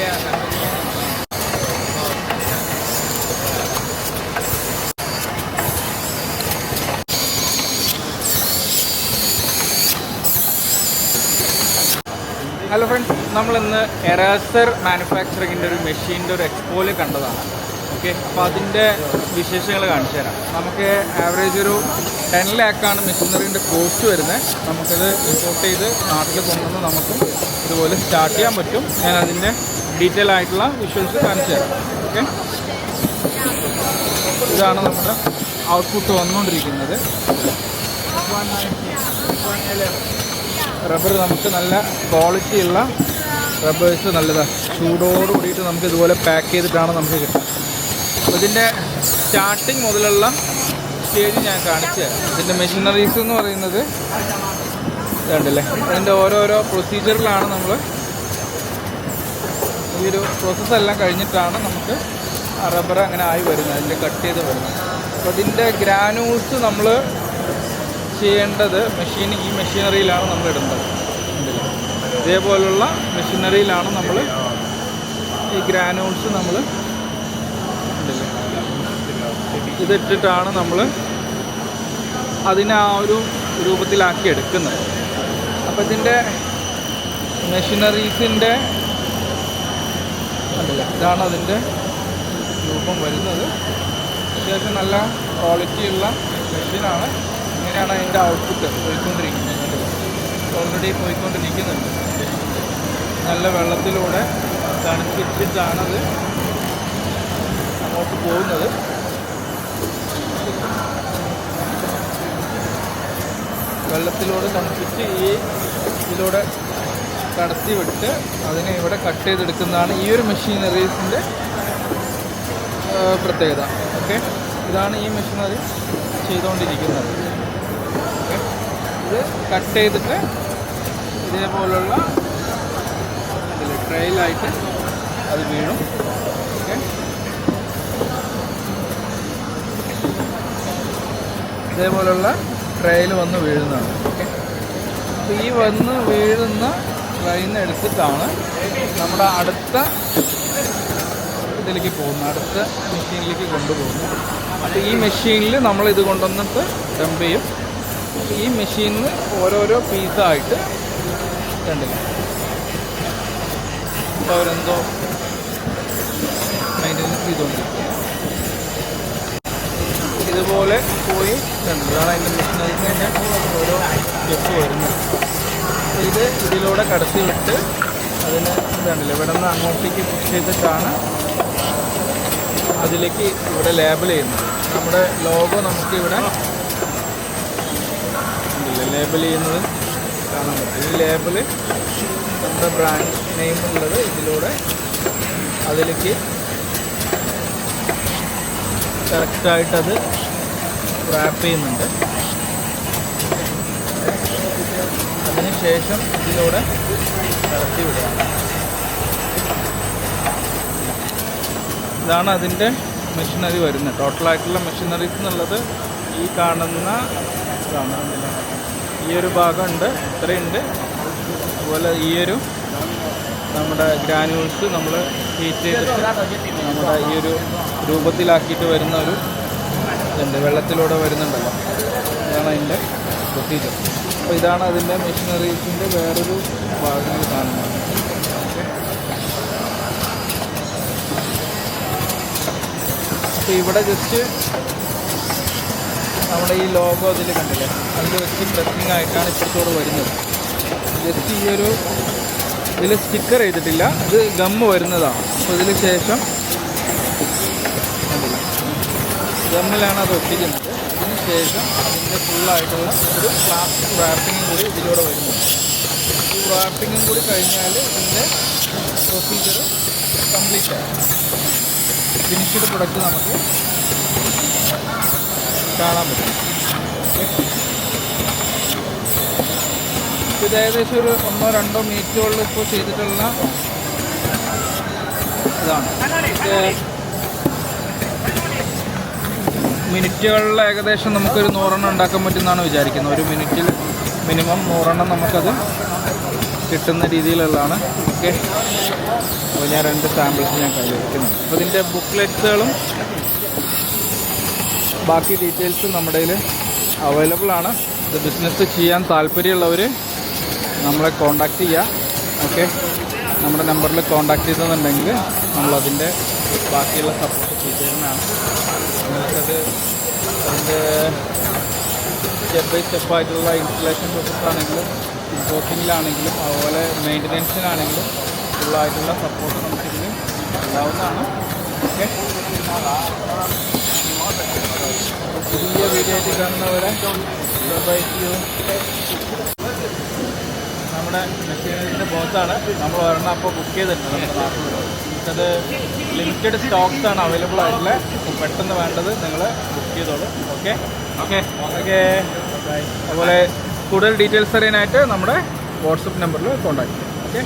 Hello friends, നമ്മളിന്ന് എറാസർ മാനുഫാക്ചറിങ്ങിൻ്റെ ഒരു മെഷീൻ്റെ ഒരു എക്സ്പോയിൽ കണ്ടതാണ്. ഓക്കെ, അപ്പോൾ അതിൻ്റെ വിശേഷങ്ങൾ കാണിച്ചു തരാം. നമുക്ക് ആവറേജ് ഒരു 10 ലാക്കാണ് മെഷീനറിൻ്റെ കോസ്റ്റ് വരുന്നത്. നമുക്കത് ഇമ്പോർട്ട് ചെയ്ത് നാട്ടിൽ കൊണ്ടുവന്ന് നമുക്കും ഇതുപോലെ സ്റ്റാർട്ട് ചെയ്യാൻ പറ്റും. ഞാൻ അതിൻ്റെ ഡീറ്റെയിൽ ആയിട്ടുള്ള വിഷ്വൽസ് കാണിച്ചു തരാം. ഓക്കെ, ഇതാണ് നമ്മുടെ ഔട്ട്പുട്ട് വന്നുകൊണ്ടിരിക്കുന്നത്. റബ്ബർ നമുക്ക് നല്ല ക്വാളിറ്റിയുള്ള റബ്ബേഴ്സ് നല്ലതാണ്. ചൂടോട് കൂടിയിട്ട് നമുക്ക് ഇതുപോലെ പാക്ക് ചെയ്തിട്ടാണ് നമുക്ക് കിട്ടുക. അപ്പോൾ ഇതിൻ്റെ സ്റ്റാർട്ടിങ് മുതലുള്ള സ്റ്റേജ് ഞാൻ കാണിച്ചു തരാം. ഇതിൻ്റെ മെഷീനറീസ് എന്ന് പറയുന്നത് ഇതുണ്ടല്ലേ, അതിൻ്റെ ഓരോരോ പ്രൊസീജിയറിലാണ് നമ്മൾ ഈ ഒരു പ്രോസസ്സെല്ലാം കഴിഞ്ഞിട്ടാണ് നമുക്ക് റബ്ബർ അങ്ങനെ ആയി വരുന്നത്, അതിൻ്റെ കട്ട് ചെയ്ത് വരുന്നത്. അപ്പോൾ ഇതിൻ്റെ ഗ്രാനൂൾസ് നമ്മൾ ചെയ്യേണ്ടത് ഈ മെഷീനറിയിലാണ് നമ്മൾ ഇടുന്നത്. ഇതേപോലുള്ള മെഷീനറിയിലാണ് നമ്മൾ ഈ ഗ്രാനൂൾസ് നമ്മൾ ഇതിട്ടിട്ടാണ് നമ്മൾ അതിനെ ആ ഒരു രൂപത്തിലാക്കി എടുക്കുന്നത്. അപ്പോൾ ഇതിൻ്റെ മെഷീനറീസിൻ്റെ ഇതാണ് അതിൻ്റെ രൂപം വരുന്നത്. അത്യാവശ്യം നല്ല ക്വാളിറ്റിയുള്ള മെഷീനാണ്. ഇങ്ങനെയാണ് അതിൻ്റെ ഔട്ട്പുട്ട് പോയിക്കൊണ്ടിരിക്കുന്നത്. ഓൾറെഡി പോയിക്കൊണ്ടിരിക്കുന്നുണ്ട്. നല്ല വെള്ളത്തിലൂടെ തണുപ്പിച്ചിട്ടാണത് അങ്ങോട്ട് പോകുന്നത്. വെള്ളത്തിലൂടെ തണുപ്പിച്ച് ഇതിലൂടെ കടത്തി വിട്ട് അതിനെ ഇവിടെ കട്ട് ചെയ്തെടുക്കുന്നതാണ് ഈ ഒരു മെഷീനറീസിൻ്റെ പ്രത്യേകത. ഓക്കെ, ഇതാണ് ഈ മെഷീനറി ചെയ്തുകൊണ്ടിരിക്കുന്നത്. ഇത് കട്ട് ചെയ്തിട്ട് ഇതേപോലുള്ള ട്രെയിലായിട്ട് അത് വീഴും. ഓക്കെ, ഇതേപോലുള്ള ട്രെയിൽ വന്ന് വീഴുന്നതാണ്. ഓക്കെ, അപ്പോൾ ഈ വന്ന് വീഴുന്ന ട്രെയിൽ നിന്ന് എടുത്തിട്ടാണ് നമ്മുടെ അടുത്ത ഇതിലേക്ക് പോകുന്നത്, അടുത്ത മെഷീനിലേക്ക് കൊണ്ടുപോകുന്നത്. അപ്പോൾ ഈ മെഷീനിൽ നമ്മളിത് കൊണ്ടുവന്നിട്ട് ഡംപ് ചെയ്യും. ഈ മെഷീനിൽ ഓരോരോ പീസായിട്ട് കണ്ടില്ല, അപ്പോൾ അവരെന്തോ മെയിൻ്റനൻസ് ചെയ്തുകൊണ്ടിരിക്കുക. ഇതുപോലെ പോയി കണ്ടതാണ് അതിൻ്റെ മെഷീനറിൻ്റെ ഓരോ സ്റ്റെപ്പ് വരുന്നത്. ഇതിലൂടെ കടത്തി വിട്ട് അതിന് ഇതുണ്ടല്ലോ ഇവിടെ നിന്ന് അങ്ങോട്ടേക്ക് പുഷ് ചെയ്തിട്ടാണ് അതിലേക്ക് ഇവിടെ ലേബൽ ചെയ്യുന്നത്. നമ്മുടെ ലോഗോ നമുക്കിവിടെ ലേബൽ ചെയ്യുന്നത് കാണാൻ പറ്റും. ഈ ലേബല് നമ്മുടെ ബ്രാൻഡ് നെയിം ഉള്ളത് ഇതിലൂടെ അതിലേക്ക് കറക്റ്റായിട്ടത് റാപ്പ് ചെയ്യുന്നുണ്ട്. അതിനുശേഷം ഇതിലൂടെ കടത്തി വിടുകയാണ്. ഇതാണ് അതിൻ്റെ മെഷീനറി വരുന്നത്. ടോട്ടലായിട്ടുള്ള മെഷീനറീസ് എന്നുള്ളത് ഈ കാണുന്ന ഇതാണ്. ഈ ഒരു ഭാഗമുണ്ട്, ഇത്രയുണ്ട്. അതുപോലെ ഈ ഒരു നമ്മുടെ ഗ്രാനുൾസ് നമ്മൾ ഹീറ്റ് ചെയ്തിട്ട് നമ്മുടെ ഈ ഒരു രൂപത്തിലാക്കിയിട്ട് വരുന്ന ഒരു ഇതുണ്ട്, വെള്ളത്തിലൂടെ വരുന്നുണ്ടല്ലോ. ഇതാണ് അതിൻ്റെ പ്രൊസീജിയർ. അപ്പോൾ ഇതാണ് അതിൻ്റെ മെഷീനറീസിൻ്റെ വേറൊരു ഭാഗങ്ങൾ കാണുന്നത്. അപ്പോൾ ഇവിടെ ജസ്റ്റ് നമ്മുടെ ഈ ലോഗോ അതിൽ കണ്ടില്ലേ, അതിൽ വെച്ച് പ്രസ്സിങ് ആയിട്ടാണ് ഇപ്പുറത്തോട് വരുന്നത്. ജസ്റ്റ് ഈ ഒരു ഇതിൽ സ്റ്റിക്കർ ചെയ്തിട്ടില്ല, ഇത് ഗമ്മ് വരുന്നതാണ്. അപ്പോൾ ഇതിന് ശേഷം ഗമ്മിലാണ് അത് ഒട്ടിക്കുന്നത്. അതിന് ശേഷം അതിൻ്റെ ഫുള്ളായിട്ടുള്ള ഒരു പ്ലാസ്റ്റിക് റാപ്പിങ്ങും കൂടി ഇതിലൂടെ വരുന്നുണ്ട്. ഈ റാപ്പിങ്ങും കൂടി കഴിഞ്ഞാൽ ഇതിൻ്റെ പ്രൊസീജിയർ കംപ്ലീറ്റ് ആയി. ഫിനിഷ്ഡ് പ്രൊഡക്റ്റ് നമുക്ക് കാണാൻ പറ്റും. ഇത് ഏകദേശം ഒരു 1-2 മിനിറ്റുകളിൽ ഇപ്പോൾ ചെയ്തിട്ടുള്ള ഇതാണ്. മിനിറ്റുകളിൽ ഏകദേശം നമുക്കൊരു 100 എണ്ണം ഉണ്ടാക്കാൻ പറ്റുമെന്നാണ് വിചാരിക്കുന്നത്. ഒരു മിനിറ്റിൽ മിനിമം 100 എണ്ണം നമുക്കത് കിട്ടുന്ന രീതിയിലുള്ളതാണ്. ഓക്കെ, അപ്പോൾ ഞാൻ 2 സാമ്പിൾസ് ഞാൻ കയ്യിൽ വയ്ക്കുന്നു. അപ്പോൾ ഇതിൻ്റെ ബുക്ക്ലെറ്റ്സുകളും ബാക്കി ഡീറ്റെയിൽസും നമ്മുടെ കയ്യിൽ അവൈലബിൾ ആണ്. ഇത് ബിസിനസ് ചെയ്യാൻ താല്പര്യമുള്ളവർ നമ്മളെ കോണ്ടാക്ട് ചെയ്യുക. ഓക്കെ, നമ്മുടെ നമ്പറിൽ കോണ്ടാക്ട് ചെയ്തെന്നുണ്ടെങ്കിൽ നമ്മളതിൻ്റെ ബാക്കിയുള്ള സപ്പോർട്ട് ചെയ്തിരുന്നതാണ്. നിങ്ങൾക്കത് അതിൻ്റെ സ്റ്റെപ്പ് ബൈ സ്റ്റെപ്പായിട്ടുള്ള ഇൻസ്റ്റലേഷൻ പ്രോസസ്സാണെങ്കിലും ഇമ്പോർട്ടിങ്ങിലാണെങ്കിലും അതുപോലെ മെയിൻ്റനൻസിനാണെങ്കിലും ഫുള്ളായിട്ടുള്ള സപ്പോർട്ട് നമുക്കിതിൽ ഉണ്ടാവുന്നതാണ്. ഓക്കെ, പുതിയ വീഡിയോ ആയിട്ട് കാണുന്നവരെ ബൈ. നമ്മുടെ മെഷീനറിൻ്റെ ബോക്സാണ് നമ്മൾ ഒരെണ്ണം അപ്പോൾ ബുക്ക് ചെയ്തിട്ടുണ്ട് നമ്മുടെ നാട്ടിൽ. നമുക്കത് ലിമിറ്റഡ് സ്റ്റോക്സാണ് അവൈലബിൾ ആയിട്ടുള്ളത്. അപ്പോൾ പെട്ടെന്ന് വേണ്ടത് നിങ്ങൾ ബുക്ക് ചെയ്തോളൂ. Okay okay okay bye. അതുപോലെ കൂടുതൽ ഡീറ്റെയിൽസ് അറിയാനായിട്ട് നമ്മുടെ വാട്സപ്പ് നമ്പറിൽ കോൺടാക്ട് ചെയ്യാം. ഓക്കെ.